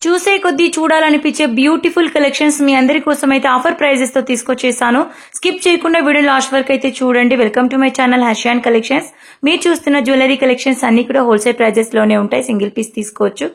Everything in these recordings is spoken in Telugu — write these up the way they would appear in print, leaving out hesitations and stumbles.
చూసే కొద్దీ చూడాలనిపించే బ్యూటిఫుల్ కలెక్షన్స్ మీ అందరి కోసం అయితే ఆఫర్ ప్రైజెస్ తో తీసుకొచ్చేసాను. స్కిప్ చేయకుండా వీడియో లాస్ట్ వరకు అయితే చూడండి. Welcome to my channel Harshiyan collections. మీరు చూస్తున్న జ్యువెలరీ కలెక్షన్స్ అన్ని కూడా హోల్సేల్ ప్రైజెస్ లోనే ఉంటాయి. సింగిల్ పీస్ తీసుకోవచ్చు.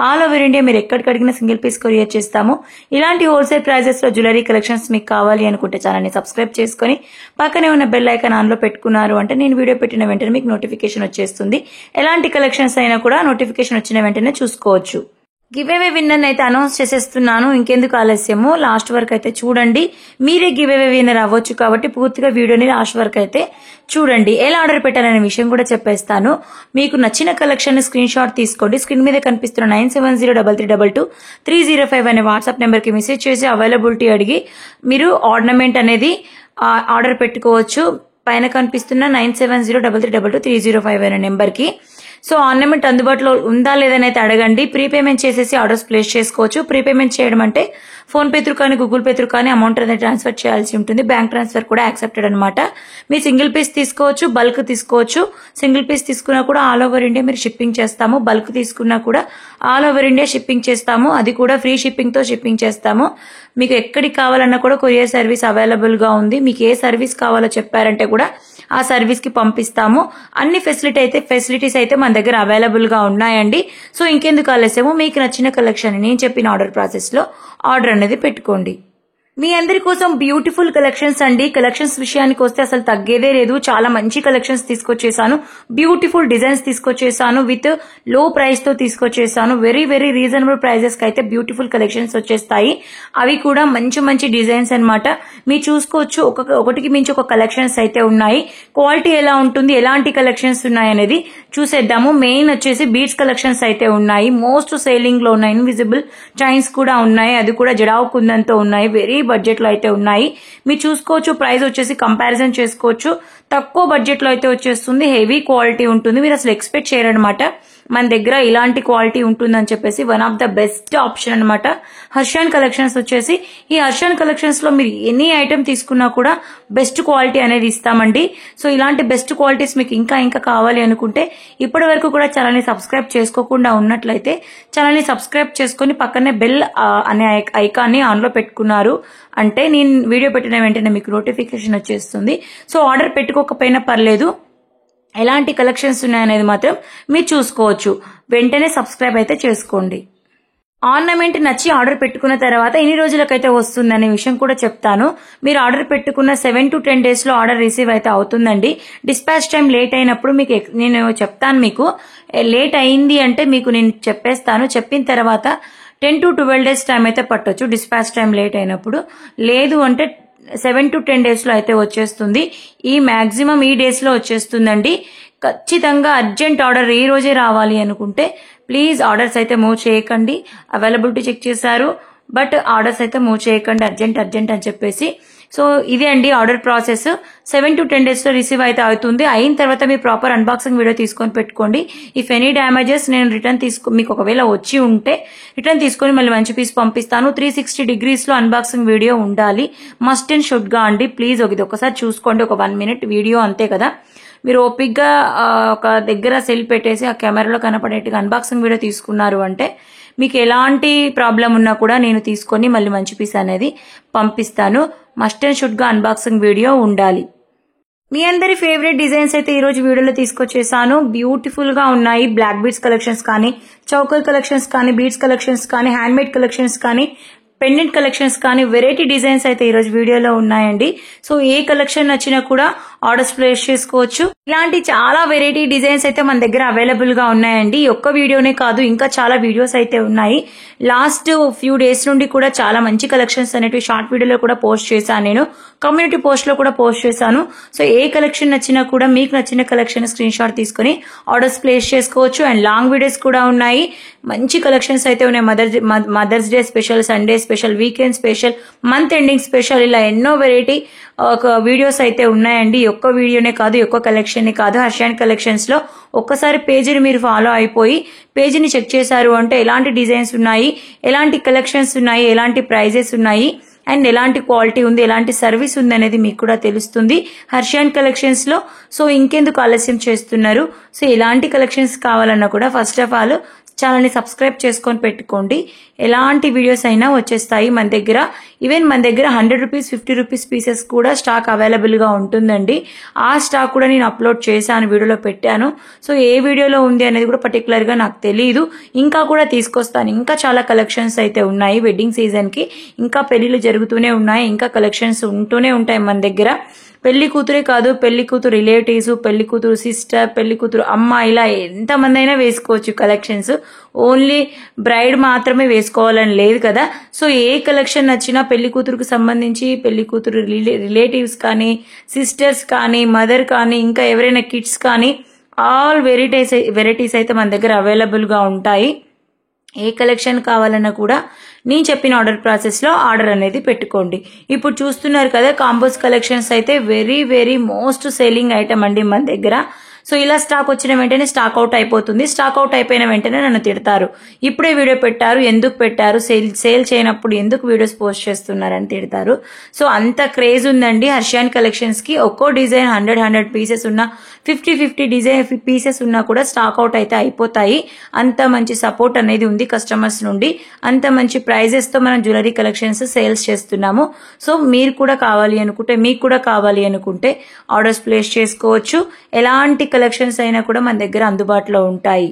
ఆల్ ఓవర్ ఇండియా మీరు ఎక్కడికి అడిగినా సింగిల్ పీస్ కొరియర్ చేస్తాము. ఇలాంటి హోల్సేల్ ప్రైజెస్ లో జ్యువెలరీ కలెక్షన్స్ మీకు కావాలి అనుకుంటే ఛానల్ ని సబ్స్క్రైబ్ చేసుకుని పక్కనే ఉన్న బెల్ ఐకాన్ ఆన్ లో పెట్టుకున్నారు అంటే నేను వీడియో పెట్టిన వెంటనే మీకు నోటిఫికేషన్ వచ్చేస్తుంది. ఎలాంటి కలెక్షన్స్ అయినా కూడా నోటిఫికేషన్ వచ్చిన వెంటనే చూసుకోవచ్చు. గివ్ అవే విన్నర్ అయితే అనౌన్స్ చేసేస్తున్నాను. ఇంకెందుకు ఆలస్యము, లాస్ట్ వరకు అయితే చూడండి. మీరే గివ్ అవే విన్నర్ అవ్వచ్చు కాబట్టి పూర్తిగా వీడియోని లాస్ట్ వరకు అయితే చూడండి. ఎలా ఆర్డర్ పెట్టాలనే విషయం కూడా చెప్పేస్తాను. మీకు నచ్చిన కలెక్షన్ స్క్రీన్ షాట్ తీసుకోండి. స్క్రీన్ మీద కనిపిస్తున్న 9703330305 అనే వాట్సాప్ నెంబర్ కి మెసేజ్ చేసి అవైలబిలిటీ అడిగి మీరు ఆర్నమెంట్ అనేది ఆర్డర్ పెట్టుకోవచ్చు. పైన కనిపిస్తున్న 9703330305 అనే నెంబర్ కి. సో ఆర్నమెంట్ అందుబాటులో ఉందా లేదని అయితే అడగండి. ప్రీపేమెంట్ చేసేసి ఆర్డర్స్ ప్లేస్ చేసుకోవచ్చు. ప్రీపేమెంట్ చేయడం అంటే ఫోన్ పే త్రూ కానీ గూగుల్ పే త్రూ కానీ అమౌంట్ అనేది ట్రాన్స్ఫర్ చేయాల్సి ఉంటుంది. బ్యాంక్ ట్రాన్స్ఫర్ కూడా యాక్సెప్టెడ్ అనమాట. మీరు సింగిల్ పీస్ తీసుకోవచ్చు, బల్క్ తీసుకోవచ్చు. సింగిల్ పీస్ తీసుకున్నా కూడా ఆల్ ఓవర్ ఇండియా మీరు షిప్పింగ్ చేస్తాము. బల్క్ తీసుకున్నా కూడా ఆల్ ఓవర్ ఇండియా షిప్పింగ్ చేస్తాము. అది కూడా ఫ్రీ షిప్పింగ్ తో షిప్పింగ్ చేస్తాము. మీకు ఎక్కడికి కావాలన్నా కూడా కొరియర్ సర్వీస్ అవైలబుల్ గా ఉంది. మీకు ఏ సర్వీస్ కావాలో చెప్పారంటే కూడా ఆ సర్వీస్ కి పంపిస్తాము. అన్ని ఫెసిలిటీస్ అయితే మన దగ్గర అవైలబుల్ గా ఉన్నాయండి. సో ఇంకెందుకు ఆలస్యము, మీకు నచ్చిన కలెక్షన్ నేను చెప్పిన ఆర్డర్ ప్రాసెస్ లో ఆర్డర్ అనేది పెట్టుకోండి. మీ అందరి కోసం బ్యూటిఫుల్ కలెక్షన్స్ అండి. కలెక్షన్స్ విషయానికి వస్తే అసలు తగ్గేదే లేదు. చాలా మంచి కలెక్షన్స్ తీసుకొచ్చేసాను. బ్యూటిఫుల్ డిజైన్స్ తీసుకొచ్చేసాను. విత్ లో ప్రైస్ తో తీసుకొచ్చేసాను. వెరీ వెరీ రీజనబుల్ ప్రైజెస్ కి అయితే బ్యూటిఫుల్ కలెక్షన్స్ వచ్చేస్తాయి. అవి కూడా మంచి మంచి డిజైన్స్ అన్నమాట. మీరు చూసుకోవచ్చు, ఒకటికి మించి ఒక కలెక్షన్స్ అయితే ఉన్నాయి. క్వాలిటీ ఎలా ఉంటుంది, ఎలాంటి కలెక్షన్స్ ఉన్నాయి అనేది చూసేద్దాము. మెయిన్ వచ్చేసి బీడ్స్ కలెక్షన్స్ అయితే ఉన్నాయి. మోస్ట్ సేలింగ్ లో ఉన్నాయి. ఇన్విజిబుల్ చైన్స్ కూడా ఉన్నాయి. అది కూడా జడావు కుందంతో ఉన్నాయి. వెరీ బడ్జెట్ లో అయితే ఉన్నాయి. మీరు చూసుకోవచ్చు. ప్రైస్ వచ్చేసి కంపారిజన్ చేసుకోవచ్చు. తక్కువ బడ్జెట్ లో అయితే వచ్చేస్తుంది. హెవీ క్వాలిటీ ఉంటుంది. మీరు అసలు ఎక్స్పెక్ట్ చేయరనమాట మన దగ్గర ఇలాంటి క్వాలిటీ ఉంటుందని చెప్పేసి. One of the best option అనమాట హర్షియాన్ కలెక్షన్స్ వచ్చేసి. ఈ హర్షియాన్ కలెక్షన్స్ లో మీరు ఎనీ ఐటమ్ తీసుకున్నా కూడా బెస్ట్ క్వాలిటీ అనేది ఇస్తామండి. సో ఇలాంటి బెస్ట్ క్వాలిటీస్ మీకు ఇంకా కావాలి అనుకుంటే ఇప్పటి వరకు కూడా ఛానల్ ని సబ్స్క్రైబ్ చేసుకోకుండా ఉన్నట్లయితే ఛానల్ ని సబ్స్క్రైబ్ చేసుకుని పక్కనే బెల్ అనే ఐకాన్ ని ఆన్ లో పెట్టుకున్నారు అంటే నేను వీడియో పెట్టిన వెంటనే మీకు నోటిఫికేషన్ వచ్చేస్తుంది. సో ఆర్డర్ పెట్టుకోకపోయినా పర్లేదు, ఎలాంటి కలెక్షన్స్ ఉన్నాయనేది మాత్రం మీరు చూసుకోవచ్చు. వెంటనే సబ్స్క్రైబ్ అయితే చేసుకోండి. ఆర్నమెంట్ నచ్చి ఆర్డర్ పెట్టుకున్న తర్వాత ఎన్ని రోజులకైతే వస్తుంది అనే విషయం కూడా చెప్తాను. మీరు ఆర్డర్ పెట్టుకున్న 7 to 10 days లో ఆర్డర్ రిసీవ్ అయితే అవుతుందండి. డిస్పాచ్ టైం లేట్ అయినప్పుడు మీకు నేను చెప్తాను. మీకు లేట్ అయింది అంటే మీకు నేను చెప్పేస్తాను. చెప్పిన తర్వాత 10 to 12 days టైం అయితే పట్టొచ్చు డిస్పాచ్ టైం లేట్ అయినప్పుడు. లేదు అంటే 7 to 10 days లో అయితే వచ్చేస్తుంది. ఈ మాక్సిమం ఈ డేస్ లో వచ్చేస్తుందండి. ఖచ్చితంగా అర్జెంట్ ఆర్డర్ ఈ రోజే రావాలి అనుకుంటే ప్లీజ్ ఆర్డర్స్ అయితే మూవ్ చేయకండి. అవైలబిలిటీ చెక్ చేశారు బట్ ఆర్డర్స్ అయితే మూవ్ చేయకండి. అర్జెంట్ అని చెప్పేసి. సో ఇదే అండి ఆర్డర్ ప్రాసెస్. 7 to 10 days లో రిసీవ్ అయితే అవుతుంది. అయిన తర్వాత మీరు ప్రాపర్ అన్బాక్సింగ్ వీడియో తీసుకొని పెట్టుకోండి. ఇఫ్ ఎనీ డ్యామేజెస్ నేను రిటర్న్ మీకు ఒకవేళ వచ్చి ఉంటే రిటర్న్ తీసుకొని మళ్ళీ మంచి పీస్ పంపిస్తాను. 360 degrees లో అన్బాక్సింగ్ వీడియో ఉండాలి. మస్ట్ అండ్ షుడ్ గా అండి. ప్లీజ్ ఇది ఒకసారి చూసుకోండి. ఒక 1 minute వీడియో అంతే కదా. మీరు ఓపిక్ గా ఒక దగ్గర సెల్ పెట్టేసి ఆ కెమెరాలో కనపడేట్టుగా అన్బాక్సింగ్ వీడియో తీసుకున్నారు అంటే మీకు ఎలాంటి ప్రాబ్లం ఉన్నా కూడా నేను తీసుకొని మళ్ళీ మంచి పీస్ అనేది పంపిస్తాను. మస్ట్ అండ్ షుడ్ గా అన్బాక్సింగ్ వీడియో ఉండాలి. మీ అందరి ఫేవరెట్ డిజైన్స్ అయితే ఈ రోజు వీడియోలో తీసుకొచ్చేసాను. బ్యూటిఫుల్ గా ఉన్నాయి. బ్లాక్ బీడ్స్ కలెక్షన్స్ కానీ, చౌకర్ కలెక్షన్స్ కానీ, బీడ్స్ కలెక్షన్స్ కానీ, హ్యాండ్ మేడ్ కలెక్షన్స్ కానీ, పెండెంట్ కలెక్షన్స్ కానీ వెరైటీ డిజైన్స్ అయితే ఈ రోజు వీడియోలో ఉన్నాయండి. సో ఏ కలెక్షన్ నచ్చినా కూడా ఆర్డర్స్ ప్లేస్ చేసుకోవచ్చు. ఇలాంటి చాలా వెరైటీ డిజైన్స్ అయితే మన దగ్గర అవైలబుల్ గా ఉన్నాయండి. ఒక్క వీడియోనే కాదు, ఇంకా చాలా వీడియోస్ అయితే ఉన్నాయి. లాస్ట్ ఫ్యూ డేస్ నుండి కూడా చాలా మంచి కలెక్షన్స్ అనేవి షార్ట్ వీడియోలో కూడా పోస్ట్ చేశాను. నేను కమ్యూనిటీ పోస్ట్ లో కూడా పోస్ట్ చేశాను. సో ఏ కలెక్షన్ నచ్చినా కూడా మీకు నచ్చిన కలెక్షన్ స్క్రీన్ షాట్ తీసుకుని ఆర్డర్స్ ప్లేస్ చేసుకోవచ్చు. అండ్ లాంగ్ వీడియోస్ కూడా ఉన్నాయి. మంచి కలెక్షన్స్ అయితే ఉన్నాయి. Mother's Day special, Sunday special, weekend special, month ending special, ఇలా ఎన్నో వెరైటీ వీడియోస్ అయితే ఉన్నాయండి. ఒక్క వీడియోనే కాదు, ఒక్క కలెక్షన్ కాదు. హర్షియాన్ కలెక్షన్స్ లో ఒక్కసారి పేజీని మీరు ఫాలో అయిపోయి పేజీని చెక్ చేశారు అంటే ఎలాంటి డిజైన్స్ ఉన్నాయి, ఎలాంటి కలెక్షన్స్ ఉన్నాయి, ఎలాంటి ప్రైజెస్ ఉన్నాయి అండ్ ఎలాంటి క్వాలిటీ ఉంది, ఎలాంటి సర్వీస్ ఉంది అనేది మీకు కూడా తెలుస్తుంది హర్షియాన్ కలెక్షన్స్ లో. సో ఇంకెందుకు ఆలస్యం చేస్తున్నారు? సో ఎలాంటి కలెక్షన్స్ కావాలన్నా కూడా ఫస్ట్ ఆఫ్ ఆల్ ఛానల్ని సబ్స్క్రైబ్ చేసుకొని పెట్టుకోండి. ఎలాంటి వీడియోస్ అయినా వచ్చేస్తాయి మన దగ్గర. ఈవెన్ మన దగ్గర 100 రూపీస్ 50 రూపీస్ పీసెస్ కూడా స్టాక్ అవైలబుల్గా ఉంటుందండి. ఆ స్టాక్ కూడా నేను అప్లోడ్ చేశాను, వీడియోలో పెట్టాను. సో ఏ వీడియోలో ఉంది అనేది కూడా పర్టికులర్గా నాకు తెలియదు. ఇంకా కూడా తీసుకొస్తాను. ఇంకా చాలా కలెక్షన్స్ అయితే ఉన్నాయి. వెడ్డింగ్ సీజన్కి ఇంకా పెళ్లిళ్ళు జరుగుతూనే ఉన్నాయి. ఇంకా కలెక్షన్స్ ఉంటూనే ఉంటాయి మన దగ్గర. పెళ్లి కూతురే కాదు, పెళ్లి కూతురు రిలేటివ్స్, పెళ్లి కూతురు సిస్టర్, పెళ్లి కూతురు అమ్మ, ఇలా ఎంతమంది అయినా వేసుకోవచ్చు కలెక్షన్స్. ఓన్లీ బ్రైడ్ మాత్రమే వేసుకోవాలని లేదు కదా. సో ఏ కలెక్షన్ నచ్చినా పెళ్లి కూతురుకు సంబంధించి, పెళ్లి కూతురు రిలేటివ్స్ కానీ, సిస్టర్స్ కానీ, మదర్ కానీ, ఇంకా ఎవరైనా కిడ్స్ కానీ, ఆల్ వెరైటీస్ అయితే మన దగ్గర అవైలబుల్గా ఉంటాయి. ఏ కలెక్షన్ కావాలన్నా కూడా నేను చెప్పిన ఆర్డర్ ప్రాసెస్లో ఆర్డర్ అనేది పెట్టుకోండి. ఇప్పుడు చూస్తున్నారు కదా, కాంబోస్ కలెక్షన్స్ అయితే very very most selling item అండి మన దగ్గర. సో ఇలా స్టాక్ వచ్చిన వెంటనే స్టాక్ అవుట్ అయిపోతుంది. స్టాక్ అవుట్ అయిపోయిన వెంటనే నన్ను తిడతారు, ఇప్పుడే వీడియో పెట్టారు, ఎందుకు పెట్టారు, సేల్ చేయనప్పుడు ఎందుకు వీడియోస్ పోస్ట్ చేస్తున్నారని తిడతారు. సో అంత క్రేజ్ ఉందండి హర్షియాన్ కలెక్షన్స్ కి. ఒక్కో డిజైన్ 100 పీసెస్ ఉన్నా, 50 డిజైన్ పీసెస్ ఉన్నా కూడా స్టాక్ అవుట్ అయితే అయిపోతాయి. అంత మంచి సపోర్ట్ అనేది ఉంది కస్టమర్స్ నుండి. అంత మంచి ప్రైజెస్ తో మనం జ్యువెలరీ కలెక్షన్స్ సేల్స్ చేస్తున్నాము. సో మీరు కూడా కావాలి అనుకుంటే, మీకు కూడా కావాలి అనుకుంటే ఆర్డర్స్ ప్లేస్ చేసుకోవచ్చు. ఎలాంటి కలెక్షన్స్ అయినా కూడా మన దగ్గర అందుబాటులో ఉంటాయి.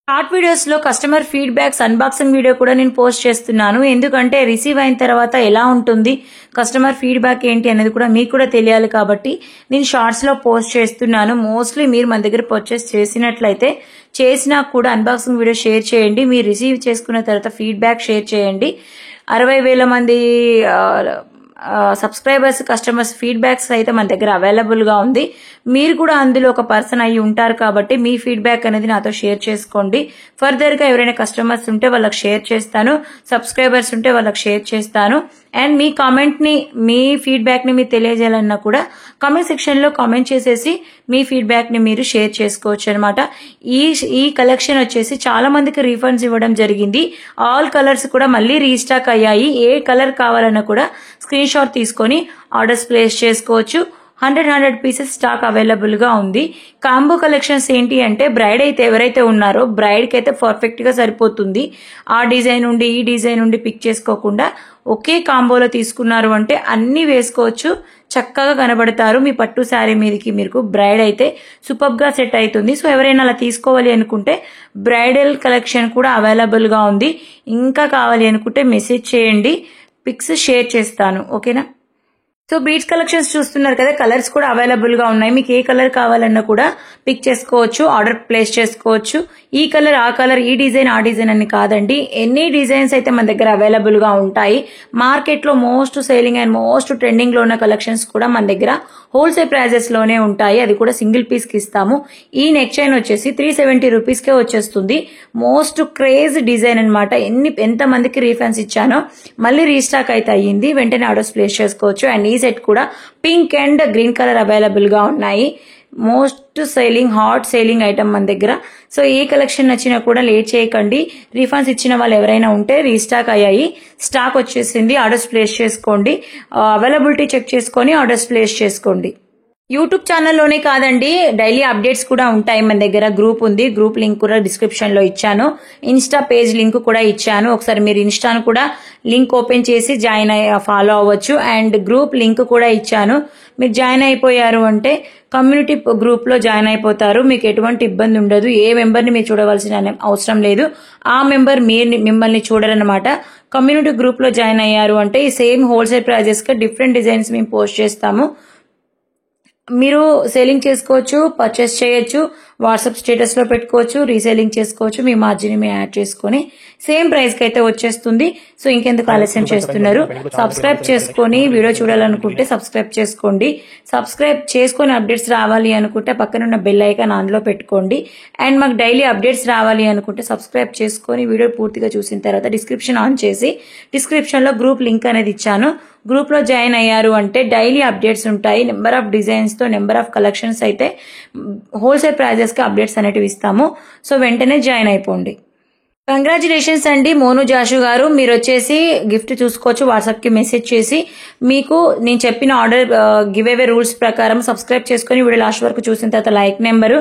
షార్ట్ వీడియోస్ లో కస్టమర్ ఫీడ్బ్యాక్స్ అన్బాక్సింగ్ వీడియో కూడా నేను పోస్ట్ చేస్తున్నాను. ఎందుకంటే రిసీవ్ అయిన తర్వాత ఎలా ఉంటుంది, కస్టమర్ ఫీడ్బ్యాక్ ఏంటి అనేది కూడా మీకు కూడా తెలియాలి కాబట్టి నేను షార్ట్స్ లో పోస్ట్ చేస్తున్నాను. మోస్ట్లీ మీరు మన దగ్గర పర్చేస్ చేసినట్లయితే, చేసినా కూడా అన్బాక్సింగ్ వీడియో షేర్ చేయండి. మీరు రిసీవ్ చేసుకున్న తర్వాత ఫీడ్బ్యాక్ షేర్ చేయండి. 60,000 మంది సబ్స్క్రైబర్స్, కస్టమర్స్ ఫీడ్బ్యాక్స్ అయితే మన దగ్గర అవైలబుల్ గా ఉంది. మీరు కూడా అందులో ఒక పర్సన్ అయ్యి ఉంటారు కాబట్టి మీ ఫీడ్బ్యాక్ అనేది నాతో షేర్ చేసుకోండి. ఫర్దర్ గా ఎవరైనా కస్టమర్స్ ఉంటే వాళ్ళకి షేర్ చేస్తాను, సబ్స్క్రైబర్స్ ఉంటే వాళ్ళకి షేర్ చేస్తాను. అండ్ మీ కామెంట్ ని, మీ ఫీడ్బ్యాక్ ని మీరు తెలియజేయాలన్నా కూడా కామెంట్ సెక్షన్ లో కామెంట్ చేసేసి మీ ఫీడ్బ్యాక్ ని మీరు షేర్ చేసుకోవచ్చు అనమాట. ఈ కలెక్షన్ వచ్చేసి చాలా మందికి రీఫండ్స్ ఇవ్వడం జరిగింది. ఆల్ కలర్స్ కూడా మళ్ళీ రీస్టాక్ అయ్యాయి. ఏ కలర్ కావాలన్నా కూడా స్క్రీన్ షాట్ తీసుకొని ఆర్డర్స్ ప్లేస్ చేసుకోవచ్చు. 100 పీసెస్ స్టాక్ అవైలబుల్ గా ఉంది. కాంబో కలెక్షన్స్ ఏంటి అంటే, బ్రైడ్ అయితే ఎవరైతే ఉన్నారో బ్రైడ్ కి అయితే పర్ఫెక్ట్ గా సరిపోతుంది. ఆ డిజైన్ నుండి ఈ డిజైన్ నుండి పిక్ చేసుకోకుండా ఒకే కాంబోలో తీసుకున్నారు అంటే అన్ని వేసుకోవచ్చు, చక్కగా కనబడతారు. మీ పట్టు శారీ మీదకి మీకు బ్రైడ్ అయితే సూపర్ గా సెట్ అవుతుంది. సో ఎవరైనా అలా తీసుకోవాలి అనుకుంటే బ్రైడల్ కలెక్షన్ కూడా అవైలబుల్ గా ఉంది. ఇంకా కావాలి అనుకుంటే మెసేజ్ చేయండి, పిక్స్ షేర్ చేస్తాను. ఓకేనా. సో బీడ్స్ కలెక్షన్స్ చూస్తున్నారు కదా, కలర్స్ కూడా అవైలబుల్ గా ఉన్నాయి. మీకు ఏ కలర్ కావాలన్నా కూడా పిక్ చేసుకోవచ్చు, ఆర్డర్ ప్లేస్ చేసుకోవచ్చు. ఈ కలర్, ఆ కలర్, ఈ డిజైన్, ఆ డిజైన్ అని కాదండి, ఎన్ని డిజైన్స్ అయితే మన దగ్గర అవైలబుల్ గా ఉంటాయి. మార్కెట్ లో most selling and most trending లో ఉన్న కలెక్షన్స్ కూడా మన దగ్గర హోల్సేల్ ప్రైజెస్ లోనే ఉంటాయి. అది కూడా సింగిల్ పీస్ కి ఇస్తాము. ఈ నెక్ చైన్ వచ్చేసి 370 రూపీస్ కే వచ్చేస్తుంది. మోస్ట్ క్రేజ్ డిజైన్ అనమాట. ఎంత మందికి రీఫండ్స్ ఇచ్చానో మళ్ళీ రీస్టాక్ అయితే అయ్యింది. వెంటనే ఆర్డర్స్ ప్లేస్ చేసుకోవచ్చు. అండ్ ఈ సెట్ కూడా pink and green colour available గా ఉన్నాయి. Most selling, hot selling item మన దగ్గర. సో ఏ కలెక్షన్ నచ్చినా కూడా లేట్ చేయకండి. రీఫండ్స్ ఇచ్చిన వాళ్ళు ఎవరైనా ఉంటే రీస్టాక్ అయ్యాయి, స్టాక్ వచ్చేసింది, ఆర్డర్స్ ప్లేస్ చేసుకోండి. అవైలబిలిటీ చెక్ చేసుకొని ఆర్డర్స్ ప్లేస్ చేసుకోండి. యూట్యూబ్ ఛానల్లోనే కాదండి, డైలీ అప్డేట్స్ కూడా ఉంటాయి మన దగ్గర. గ్రూప్ ఉంది, గ్రూప్ లింక్ కూడా డిస్క్రిప్షన్ లో ఇచ్చాను. ఇన్స్టా పేజ్ లింక్ కూడా ఇచ్చాను. ఒకసారి మీరు ఇన్స్టాను కూడా లింక్ ఓపెన్ చేసి జాయిన్ ఫాలో అవ్వచ్చు. అండ్ గ్రూప్ లింక్ కూడా ఇచ్చాను. మీరు జాయిన్ అయిపోయారు అంటే కమ్యూనిటీ గ్రూప్ లో జాయిన్ అయిపోతారు. మీకు ఎటువంటి ఇబ్బంది ఉండదు. ఏ మెంబర్ని మీరు చూడవలసిన అవసరం లేదు, ఆ మెంబర్ మిమ్మల్ని చూడరన్నమాట. కమ్యూనిటీ గ్రూప్ లో జాయిన్ అయ్యారు అంటే ఈ సేమ్ హోల్సేల్ ప్రైజెస్ గా డిఫరెంట్ డిజైన్స్ మేము పోస్ట్ చేస్తాము. మీరు సేలింగ్ చేసుకోవచ్చు, పర్చేస్ చేయొచ్చు, వాట్సాప్ స్టేటస్ లో పెట్టుకోవచ్చు, రీసేలింగ్ చేసుకోవచ్చు. మీ మార్జిన్ మీ యాడ్ చేసుకుని సేమ్ ప్రైస్ కి అయితే వచ్చేస్తుంది. సో ఇంకెందుకు ఆలస్యం చేస్తున్నారు, సబ్స్క్రైబ్ చేసుకొని వీడియో చూడాలనుకుంటే సబ్స్క్రైబ్ చేసుకోండి. సబ్స్క్రైబ్ చేసుకొని అప్డేట్స్ రావాలి అనుకుంటే పక్కనున్న బెల్ ఐకాన్ ఆన్లో పెట్టుకోండి. అండ్ మాకు డైలీ అప్డేట్స్ రావాలి అనుకుంటే సబ్స్క్రైబ్ చేసుకొని వీడియో పూర్తిగా చూసిన తర్వాత డిస్క్రిప్షన్ ఆన్ చేసి డిస్క్రిప్షన్ లో గ్రూప్ లింక్ అనేది ఇచ్చాను. గ్రూప్ లో జాయిన్ అయ్యారు అంటే డైలీ అప్డేట్స్ ఉంటాయి. నెంబర్ ఆఫ్ డిజైన్స్ తో, నెంబర్ ఆఫ్ కలెక్షన్స్ అయితే హోల్సేల్ ప్రైజెస్ కి అప్డేట్స్ అనేటివి ఇస్తాము. సో వెంటనే జాయిన్ అయిపోండి. కంగ్రాచులేషన్స్ అండి మోను జాషు గారు, మీరు వచ్చేసి గిఫ్ట్ చూసుకోవచ్చు. వాట్సాప్ కి మెసేజ్ చేసి మీకు నేను చెప్పిన ఆర్డర్ గివ్ అవే రూల్స్ ప్రకారం సబ్స్క్రైబ్ చేసుకుని వీడియో లాస్ట్ వరకు చూసిన తర్వాత లైక్ నెంబరు,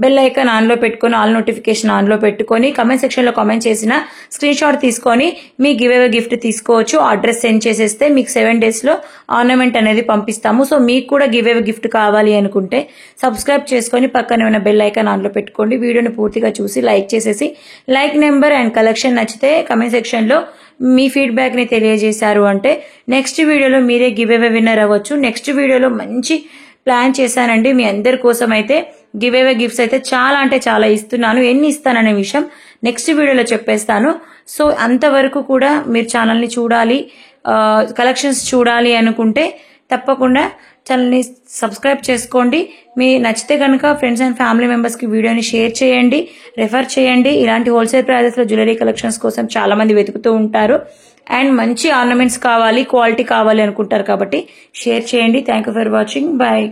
బెల్ ఐకాన్ ఆన్లో పెట్టుకొని ఆల్ నోటిఫికేషన్ ఆన్లో పెట్టుకొని కమెంట్ సెక్షన్లో కామెంట్ చేసిన స్క్రీన్ షాట్ తీసుకొని మీ గివ్ అవే గిఫ్ట్ తీసుకోవచ్చు. అడ్రస్ సెండ్ చేసేస్తే మీకు 7 డేస్లో ఆర్నమెంట్ అనేది పంపిస్తాము. సో మీకు కూడా గివ్ అవే గిఫ్ట్ కావాలి అనుకుంటే సబ్స్క్రైబ్ చేసుకొని పక్కనే ఉన్న బెల్ ఐకాన్ ఆన్లో పెట్టుకోండి. వీడియోని పూర్తిగా చూసి లైక్ చేసేసి లైక్ నెంబర్ అండ్ కలెక్షన్ నచ్చితే కమెంట్ సెక్షన్లో మీ ఫీడ్బ్యాక్ని తెలియజేశారు అంటే నెక్స్ట్ వీడియోలో మీరే గివ్ అవే విన్నర్ అవ్వచ్చు. నెక్స్ట్ వీడియోలో మంచి ప్లాన్ చేశానండి మీ అందరి కోసం. అయితే గివ్ అవే గిఫ్ట్స్ అయితే చాలా అంటే చాలా ఇస్తున్నాను. ఎన్ని ఇస్తాననే విషయం నెక్స్ట్ వీడియోలో చెప్పేస్తాను. సో అంతవరకు కూడా మీరు ఛానల్ని చూడాలి, కలెక్షన్స్ చూడాలి అనుకుంటే తప్పకుండా ఛానల్ని సబ్స్క్రైబ్ చేసుకోండి. మీ నచ్చితే కనుక ఫ్రెండ్స్ అండ్ ఫ్యామిలీ మెంబర్స్కి వీడియోని షేర్ చేయండి, రెఫర్ చేయండి. ఇలాంటి హోల్సేల్ ప్రైజెస్లో జ్యువెలరీ కలెక్షన్స్ కోసం చాలా మంది వెతుకుతూ ఉంటారు అండ్ మంచి ఆర్నమెంట్స్ కావాలి, క్వాలిటీ కావాలి అనుకుంటారు కాబట్టి షేర్ చేయండి. Thank you for watching. Bye.